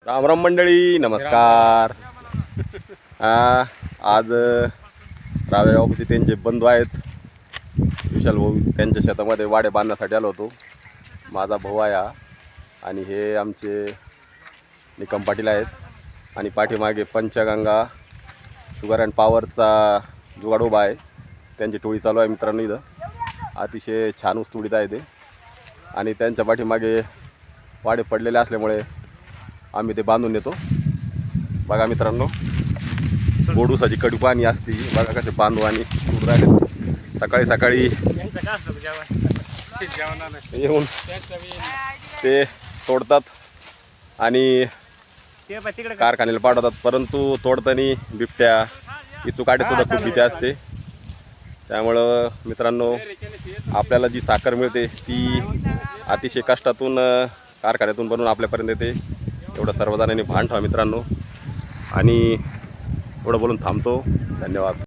राम राम मंडळी, नमस्कार. आज रावेबाबूचे त्यांचे बंधू आहेत विशाल भाऊ, त्यांच्या शेतामध्ये वाडे बांधण्यासाठी आलो होतो. माझा भाऊ आहे हा, आणि हे आमचे निकम पाटील आहेत. आणि पाठीमागे पंचगंगा शुगर अँड पॉवरचा जुगाड उभा आहे. त्यांची टोळी चालू आहे मित्रांनो. इथं अतिशय छान ऊस तोडीत आहे ते, आणि त्यांच्या पाठीमागे वाडे पडलेले असल्यामुळे आम्ही ते बांधून नेतो. बघा मित्रांनो, गोड ऊसाची कडू पाणी असते. बघा कसे बांधू आणि तोडून राहिले. सकाळी सकाळी येऊन ते तोडतात आणि कारखान्याला पाठवतात. परंतु तोडताना बिबट्या इचुकाटेसुद्धा खूप भीती असते. त्यामुळं मित्रांनो, आपल्याला जी साखर मिळते ती अतिशय कष्टातून कारखान्यातून बनवून आपल्यापर्यंत येते. एवढं सर्वजणांनी भान ठेवा मित्रांनो. आणि एवढं बोलून थांबतो. धन्यवाद.